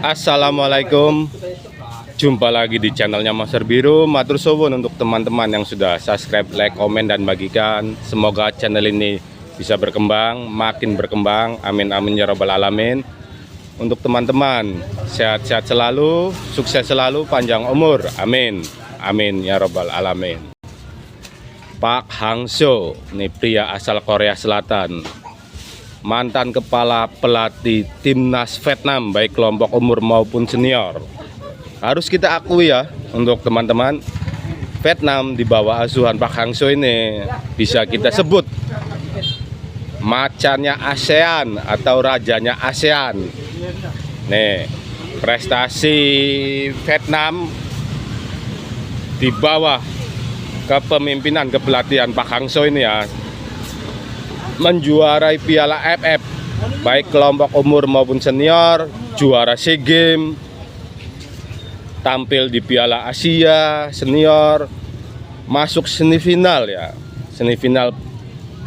Assalamualaikum. Jumpa lagi di channelnya Master Biru. Matur suwun untuk teman-teman yang sudah subscribe, like, komen, dan bagikan. Semoga channel ini bisa berkembang, makin berkembang. Amin amin ya robbal alamin. Untuk teman-teman, sehat-sehat selalu, sukses selalu, panjang umur. Amin amin ya robbal alamin. Pak Hang Seo, ini pria asal Korea Selatan, mantan kepala pelatih timnas Vietnam baik kelompok umur maupun senior. Harus kita akui ya, untuk teman-teman, Vietnam di bawah asuhan Pak Hang Seo ini bisa kita sebut macannya ASEAN atau rajanya ASEAN. Nih, prestasi Vietnam di bawah kepemimpinan kepelatihan Pak Hang Seo ini ya, menjuarai Piala AFF baik kelompok umur maupun senior, juara SEA Games, tampil di Piala Asia senior, masuk semifinal ya, semifinal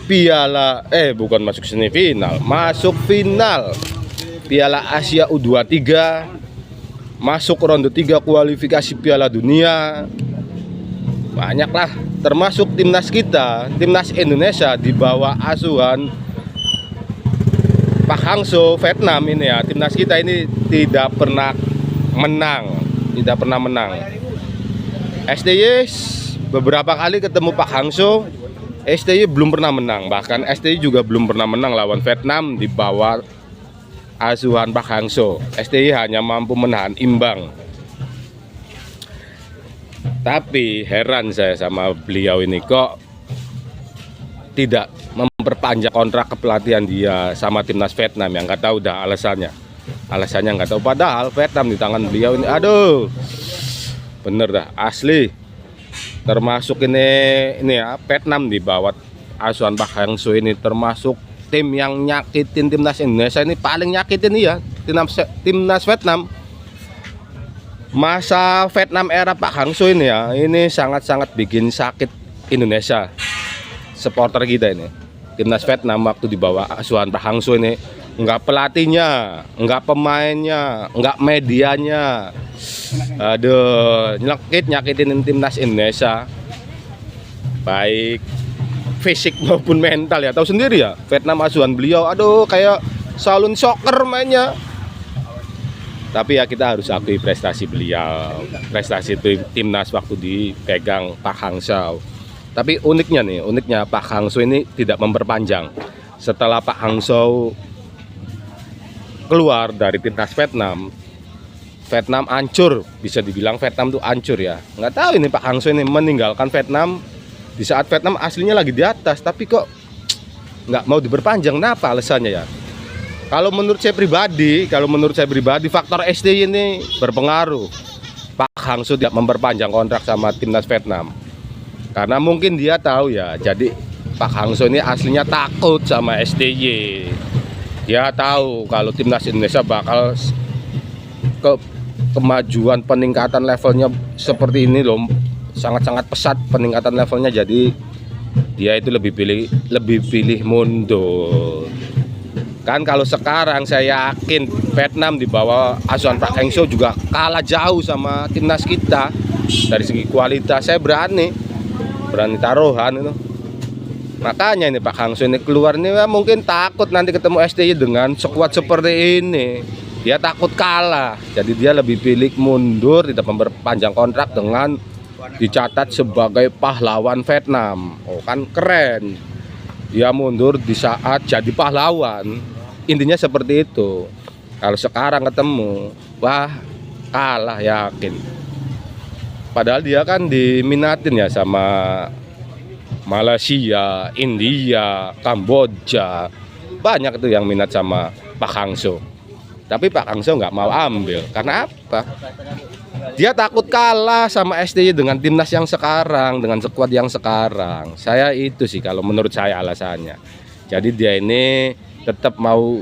Piala bukan masuk semifinal, masuk final Piala Asia U23, masuk ronde 3 kualifikasi Piala Dunia. Banyak lah, termasuk timnas kita, timnas Indonesia di bawah asuhan Pak Hang Seo Vietnam ini ya, timnas kita ini tidak pernah menang, STY beberapa kali ketemu Pak Hang Seo, STY belum pernah menang, bahkan STY juga belum pernah menang lawan Vietnam di bawah asuhan Pak Hang Seo. STY hanya mampu menahan imbang. Tapi heran saya sama beliau ini, kok tidak memperpanjang kontrak kepelatihan dia sama timnas Vietnam, yang nggak tahu dah alasannya nggak tahu. Padahal Vietnam di tangan beliau ini, aduh, bener dah asli, termasuk ini ya, Vietnam di bawah asuhan Pak Hang Seo ini termasuk tim yang nyakitin timnas Indonesia ini, paling nyakitin ya, timnas Vietnam. Masa Vietnam era Pak Hang Seo ini ya, ini sangat-sangat bikin sakit Indonesia, supporter kita ini. Timnas Vietnam waktu di bawah asuhan Pak Hang Seo ini, enggak pelatihnya, enggak pemainnya, enggak medianya. Aduh, nyakitin timnas Indonesia, baik fisik maupun mental ya. Tahu sendiri ya, Vietnam asuhan beliau, aduh, kayak salon soccer mainnya. Tapi ya kita harus akui prestasi beliau, prestasi timnas waktu dipegang Pak Hang Seo. Tapi uniknya Pak Hang Seo ini tidak memperpanjang. Setelah Pak Hang Seo keluar dari timnas Vietnam, Vietnam hancur, bisa dibilang Vietnam tuh hancur ya. Nggak tahu ini Pak Hang Seo ini meninggalkan Vietnam di saat Vietnam aslinya lagi di atas, tapi kok nggak mau diperpanjang. Kenapa alasannya ya? Kalau menurut saya pribadi, faktor STY ini berpengaruh. Pak Hang Seo tidak memperpanjang kontrak sama timnas Vietnam karena mungkin dia tahu ya, jadi Pak Hang Seo ini aslinya takut sama STY. Dia tahu kalau timnas Indonesia bakal kemajuan peningkatan levelnya seperti ini loh, sangat-sangat pesat peningkatan levelnya, jadi dia itu lebih pilih mundur. Kan kalau sekarang saya yakin Vietnam di bawah asuhan Pak Hang Seo juga kalah jauh sama timnas kita. Dari segi kualitas saya berani taruhan itu. Makanya ini Pak Hang Seo ini keluar ini ya, mungkin takut nanti ketemu STY dengan skuad seperti ini. Dia takut kalah, jadi dia lebih pilih mundur, tidak memperpanjang kontrak dengan dicatat sebagai pahlawan Vietnam. Oh kan keren, dia mundur di saat jadi pahlawan. Intinya seperti itu. Kalau sekarang ketemu, wah, kalah yakin. Padahal dia kan diminatin ya sama Malaysia, India, Kamboja. Banyak itu yang minat sama Pak Hang Seo. Tapi Pak Hang Seo nggak mau ambil. Karena apa? Dia takut kalah sama STY dengan timnas yang sekarang, dengan skuad yang sekarang. Saya itu sih kalau menurut saya alasannya. Jadi dia ini tetap mau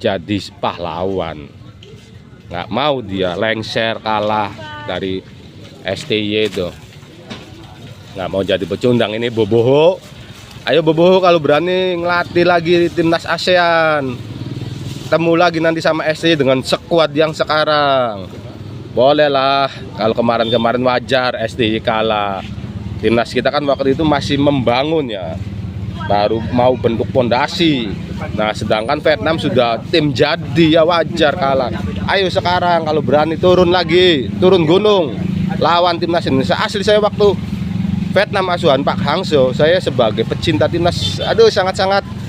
jadi pahlawan, nggak mau dia lengser kalah dari STY itu, nggak mau jadi pecundang. Ini boboho, ayo boboho kalau berani ngelatih lagi timnas ASEAN. ketemu lagi nanti sama SC dengan sekuat yang sekarang. Boleh lah, kalau kemarin-kemarin wajar SDY kalah. Timnas kita kan waktu itu masih membangun ya, baru mau bentuk pondasi. Nah sedangkan Vietnam sudah tim jadi, ya wajar kalah. Ayo sekarang kalau berani turun lagi, turun gunung, lawan timnas Indonesia. Asli saya waktu Vietnam asuhan Pak Hangzhou, saya sebagai pecinta timnas, aduh sangat-sangat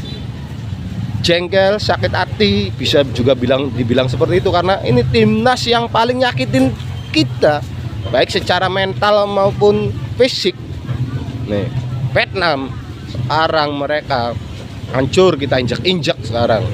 jengkel, sakit hati, bisa juga dibilang seperti itu, karena ini timnas yang paling nyakitin kita, baik secara mental maupun fisik. Nih, Vietnam sekarang mereka hancur, kita injak-injak sekarang.